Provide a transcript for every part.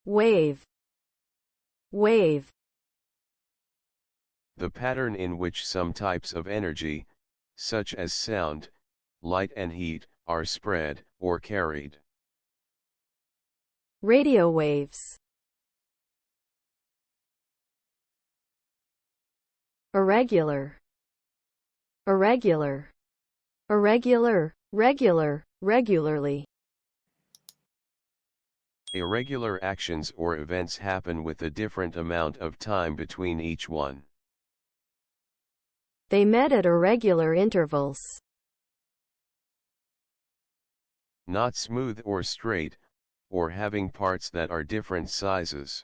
wave, wave. The pattern in which some types of energy, such as sound, light and heat, are spread or carried. Radio waves. Irregular, irregular, irregular, regular, regularly. Irregular actions or events happen with a different amount of time between each one. They met at irregular intervals. Not smooth or straight, or having parts that are different sizes.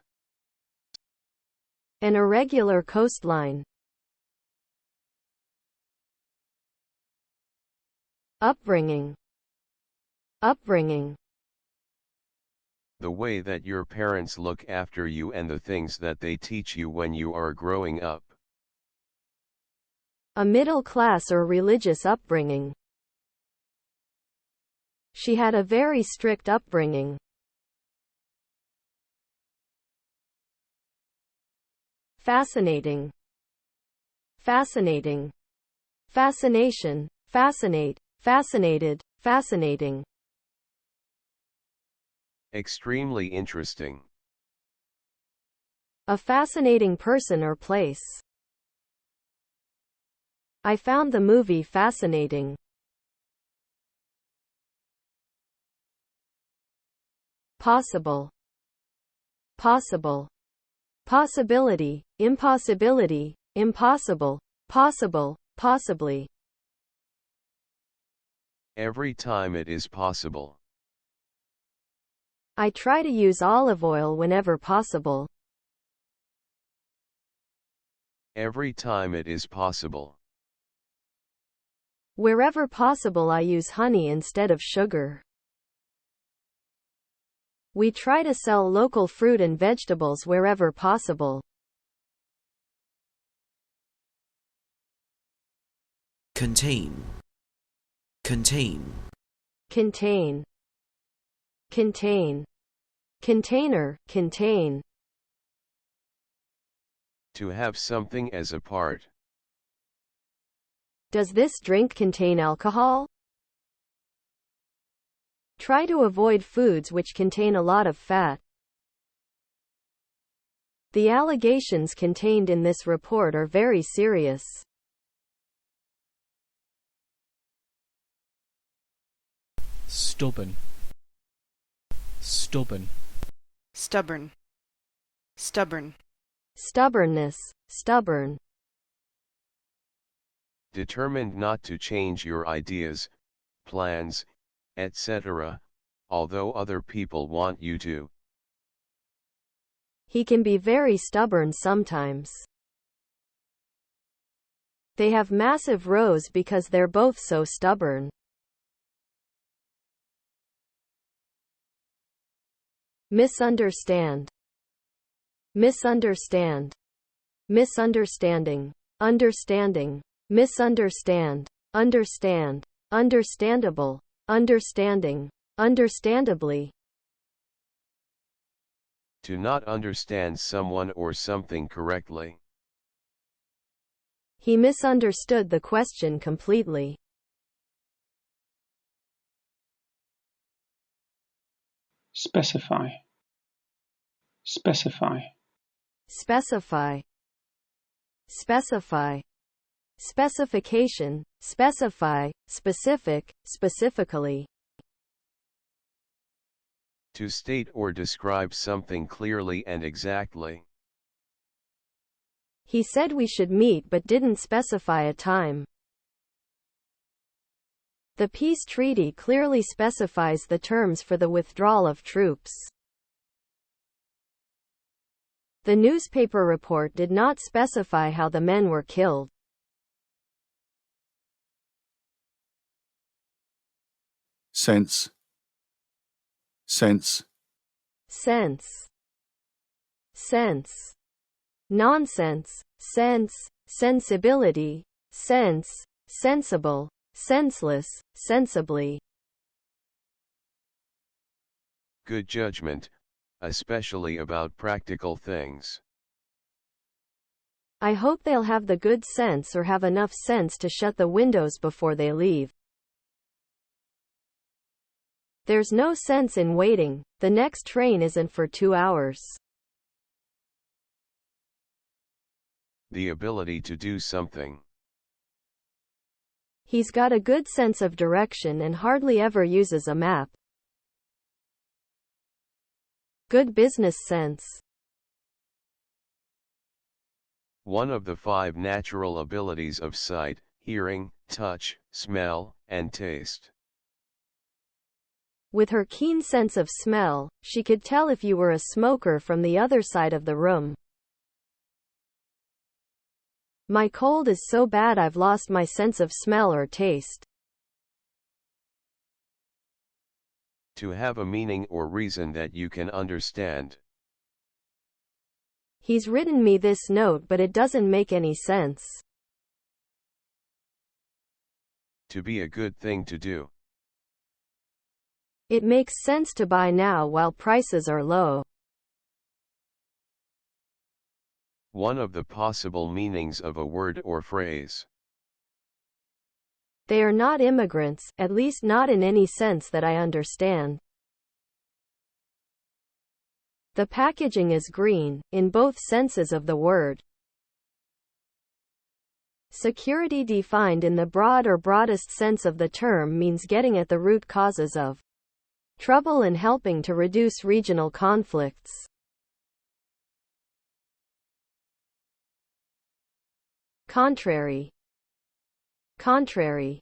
An irregular coastline. Upbringing, upbringing. The way that your parents look after you and the things that they teach you when you are growing up. A middle class or religious upbringing. She had a very strict upbringing. Fascinating, fascinating, fascination, fascinate, fascinated, fascinating. Extremely interesting. A fascinating person or place. I found the movie fascinating. Possible, possible, possibility, impossibility, impossible, possible, possibly. Every time it is possible. I try to use olive oil whenever possible. Every time it is possible. Wherever possible, I use honey instead of sugar. We try to sell local fruit and vegetables wherever possible. Contain, contain. Contain, contain, container, contain. To have something as a part. Does this drink contain alcohol? Try to avoid foods which contain a lot of fat. The allegations contained in this report are very serious. Stubborn, stubborn. Stubborn, stubborn. Stubbornness, stubborn. Determined not to change your ideas, plans, etc., although other people want you to. He can be very stubborn sometimes. They have massive rows because they're both so stubborn. Misunderstand, misunderstand, misunderstanding, understanding, misunderstand, understand, understandable, understanding, understandably. To not understand someone or something correctly. He misunderstood the question completely. Specify, specify. Specify, specify. Specification, specify, specific, specifically. To state or describe something clearly and exactly. He said we should meet but didn't specify a time. The peace treaty clearly specifies the terms for the withdrawal of troops. The newspaper report did not specify how the men were killed. Sense, sense. Sense, sense. Nonsense, sense, sensibility, sense, sensible, senseless, sensibly. Good judgment, especially about practical things. I hope they'll have the good sense or have enough sense to shut the windows before they leave. There's no sense in waiting, the next train isn't for 2 hours. The ability to do something. He's got a good sense of direction and hardly ever uses a map. Good business sense. One of the 5 natural abilities of sight, hearing, touch, smell, and taste. With her keen sense of smell, she could tell if you were a smoker from the other side of the room. My cold is so bad I've lost my sense of smell or taste. To have a meaning or reason that you can understand. He's written me this note but it doesn't make any sense. To be a good thing to do. It makes sense to buy now while prices are low. One of the possible meanings of a word or phrase. They are not immigrants, at least not in any sense that I understand. The packaging is green, in both senses of the word. Security defined in the broad or broadest sense of the term means getting at the root causes of trouble and helping to reduce regional conflicts. Contrary. Contrary.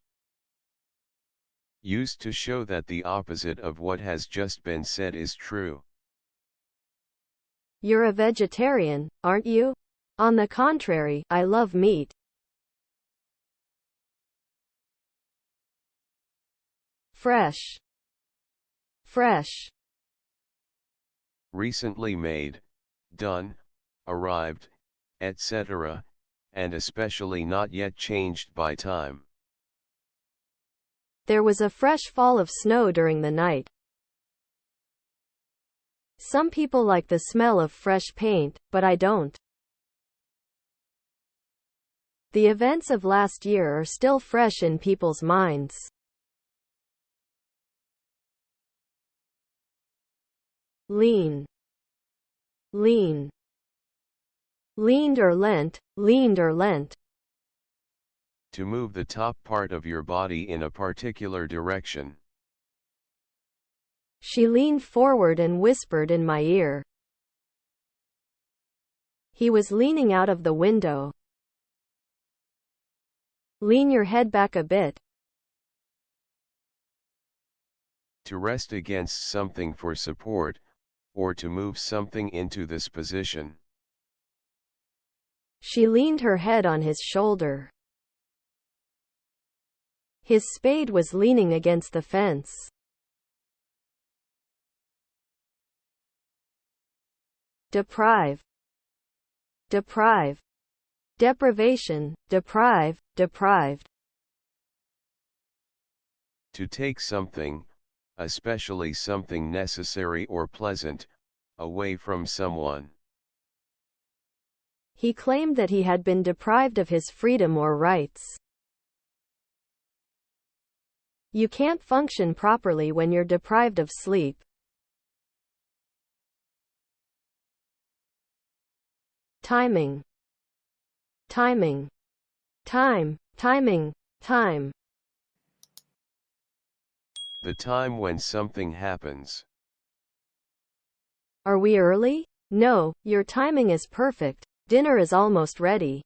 Used to show that the opposite of what has just been said is true. You're a vegetarian, aren't you? On the contrary, I love meat. Fresh. Fresh. Recently made, done, arrived, etc., and especially not yet changed by time. There was a fresh fall of snow during the night. Some people like the smell of fresh paint, but I don't. The events of last year are still fresh in people's minds. Lean. Lean. Leaned or lent, leaned or lent. To move the top part of your body in a particular direction. She leaned forward and whispered in my ear. He was leaning out of the window. Lean your head back a bit. To rest against something for support, or to move something into this position. She leaned her head on his shoulder. His spade was leaning against the fence. Deprive. Deprive. Deprivation, deprive, deprived. To take something, especially something necessary or pleasant, away from someone. He claimed that he had been deprived of his freedom or rights. You can't function properly when you're deprived of sleep. Timing. Timing. Time, timing, time. The time when something happens. Are we early? No, your timing is perfect. Dinner is almost ready.